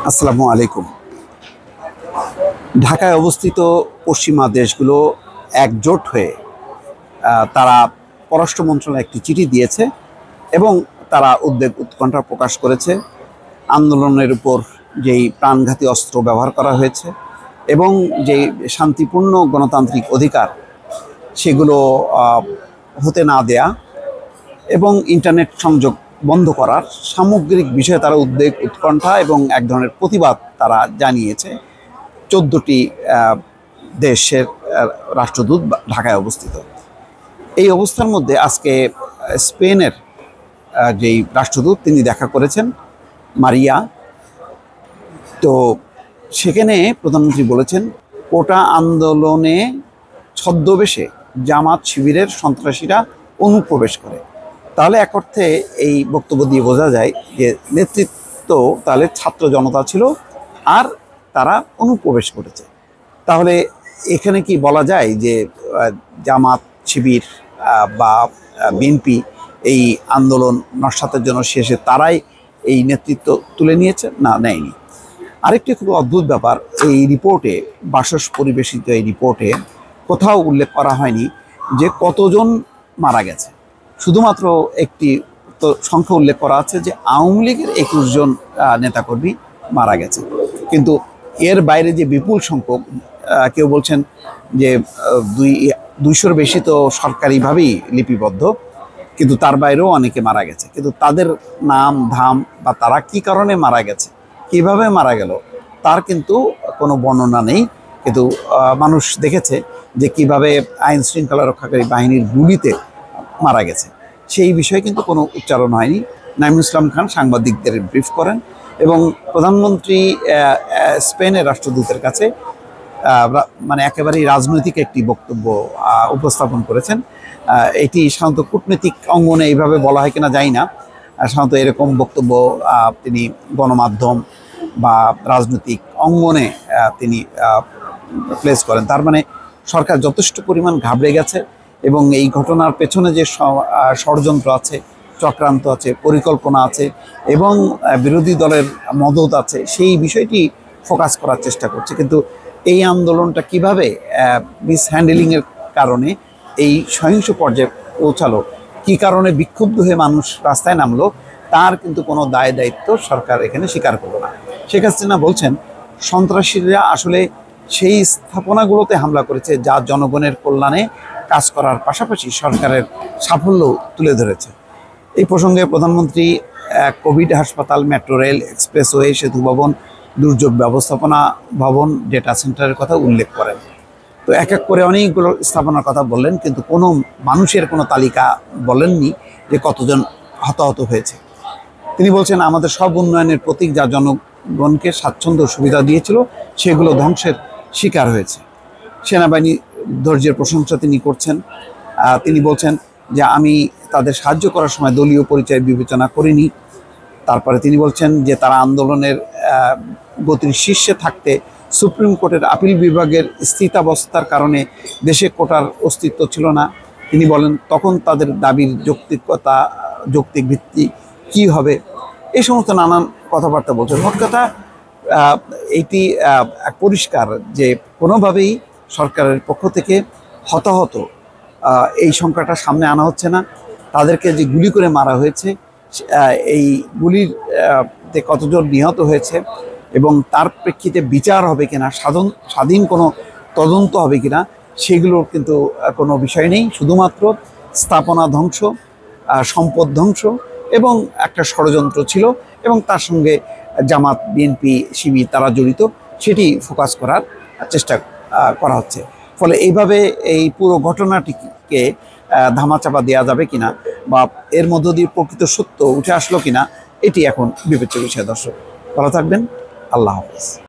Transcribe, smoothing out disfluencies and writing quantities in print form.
আসসালামু আলাইকুম। ঢাকায় অবস্থিত পশ্চিমা দেশগুলো একজোট হয়ে তারা পররাষ্ট্র মন্ত্রণালয়ে একটি চিঠি দিয়েছে এবং তারা উদ্বেগ উৎকণ্ঠা প্রকাশ করেছে আন্দোলনের উপর যেই প্রাণঘাতী অস্ত্র ব্যবহার করা হয়েছে এবং যেই শান্তিপূর্ণ গণতান্ত্রিক অধিকার সেগুলো হতে না দেয়া এবং ইন্টারনেট সংযোগ বন্ধ করার সামগ্রিক বিষয়ে তারা উদ্বেগ উৎকণ্ঠা এবং এক ধরনের প্রতিবাদ তারা জানিয়েছে। 14টি দেশের রাষ্ট্রদূত ঢাকায় অবস্থিত। এই অবস্থার মধ্যে আজকে স্পেনের যেই রাষ্ট্রদূত তিনি দেখা করেছেন মারিয়া। তো সেখানে প্রধানমন্ত্রী বলেছেন কোটা আন্দোলনে ছদ্মবেশে জামাত শিবিরের সন্ত্রাসীরা অনুপ্রবেশ করে। তাহলে এক অর্থে এই বক্তব্য দিয়ে বোঝা যায় যে নেতৃত্ব তাহলে ছাত্র জনতা ছিল আর তারা অনুপ্রবেশ করেছে। তাহলে এখানে কি বলা যায় যে জামাত শিবির বা বিএনপি এই আন্দোলন নস্যাতের জন্য শেষে তারাই এই নেতৃত্ব তুলে নিয়েছে? না, নেয়নি। আরেকটি খুব অদ্ভুত ব্যাপার, এই রিপোর্টে বাসস পরিবেশিত এই রিপোর্টে কোথাও উল্লেখ করা হয়নি যে কতজন মারা গেছে। শুধুমাত্র একটি তো সংখ্যা উল্লেখ করা আছে যে আওয়ামী লীগের 21 জন নেতাকর্মী মারা গেছে, কিন্তু এর বাইরে যে বিপুল সংখ্যক, কেউ বলছেন যে 200-র বেশি তো সরকারিভাবেই লিপিবদ্ধ, কিন্তু তার বাইরেও অনেকে মারা গেছে। কিন্তু তাদের নাম ধাম বা তারা কি কারণে মারা গেছে, কিভাবে মারা গেল, তার কিন্তু কোনো বর্ণনা নেই। কিন্তু মানুষ দেখেছে যে কিভাবে আইন শৃঙ্খলা রক্ষাকারী বাহিনীর গুলিতে মারা গেছে, সেই বিষয়ে কিন্তু কোনো উচ্চারণ হয়নি। নাঈমুল ইসলাম খান সাংবাদিকদের ব্রিফ করেন এবং প্রধানমন্ত্রী স্পেনের রাষ্ট্রদূতের কাছে মানে একেবারেই রাজনৈতিক একটি বক্তব্য উপস্থাপন করেছেন। এটি সাধারণত কূটনৈতিক অঙ্গনে এইভাবে বলা হয় কিনা জানি না, সাধারণত এরকম বক্তব্য তিনি গণমাধ্যম বা রাজনৈতিক অঙ্গনে তিনি প্লেস করেন। তার মানে সরকার যথেষ্ট পরিমাণ ঘাবড়ে গেছে এবং এই ঘটনার পেছনে যে ষড়যন্ত্র আছে, চক্রান্ত আছে, পরিকল্পনা আছে এবং বিরোধী দলের মদত আছে, সেই বিষয়টি ফোকাস করার চেষ্টা করছে। কিন্তু এই আন্দোলনটা কিভাবে মিসহ্যান্ডেলিংয়ের কারণে এই সহিংস পর্যায়ে পৌঁছালো, কী কারণে বিক্ষুব্ধ হয়ে মানুষ রাস্তায় নামলো, তার কিন্তু কোনো দায় দায়িত্ব সরকার এখানে স্বীকার করলো না। শেখ হাসিনা বলছেন সন্ত্রাসীরা আসলে সেই স্থাপনাগুলোতে হামলা করেছে যা জনগণের কল্যাণে কাজ করার পাশাপাশি সরকারের সাফল্য তুলে ধরেছে। এই প্রসঙ্গে প্রধানমন্ত্রী কোভিড হাসপাতাল, মেট্রো রেল, এক্সপ্রেসওয়ে, সেতু ভবন, দুর্যোগ ব্যবস্থাপনা ভবন, ডেটা সেন্টারের কথা উল্লেখ করেন। তো এক এক করে অনেকগুলো স্থাপনার কথা বললেন, কিন্তু কোনো মানুষের কোনো তালিকা বলেননি যে কতজন হতাহত হয়েছে। তিনি বলছেন আমাদের সব উন্নয়নের প্রতীক যা জনগণকে স্বাচ্ছন্দ্য সুবিধা দিয়েছিল সেগুলো ধ্বংসের শিকার হয়েছে। সেনাবাহিনী ধৈর্যের প্রশংসা তিনি করছেন। তিনি বলছেন যে আমি তাদের সাহায্য করার সময় দলীয় পরিচয় বিবেচনা করিনি। তারপরে তিনি বলছেন যে তারা আন্দোলনের গতির শীর্ষে থাকতে সুপ্রিম কোর্টের আপিল বিভাগের স্থিতাবস্থার কারণে দেশে কোটার অস্তিত্ব ছিল না। তিনি বলেন তখন তাদের দাবির যৌক্তিক ভিত্তি কী হবে, এই সমস্ত নানান কথাবার্তা বলছেন। মোট কথা এইটি পরিষ্কার যে কোনোভাবেই সরকারের পক্ষ থেকে হতাহত এই সংখ্যাটা সামনে আনা হচ্ছে না। তাদেরকে যে গুলি করে মারা হয়েছে, এই গুলির কতজন নিহত হয়েছে এবং তার প্রেক্ষিতে বিচার হবে কিনা, স্বাধীন কোনো তদন্ত হবে কিনা, সেগুলোর কিন্তু কোনো বিষয় নেই। শুধুমাত্র স্থাপনা ধ্বংস, সম্পদ ধ্বংস এবং একটা ষড়যন্ত্র ছিল এবং তার সঙ্গে জামাত, বিএনপি, শিবির তারা জড়িত, সেটি ফোকাস করার চেষ্টা করা হচ্ছে। ফলে এইভাবে এই পুরো ঘটনাটিকে ধামাচাপা দেওয়া যাবে কিনা বা এর মধ্য দিয়ে প্রকৃত সত্য উঠে আসলো কিনা, এটি এখন বিবেচ্য বিষয়। দর্শক ভালো থাকবেন, আল্লাহ হাফেজ।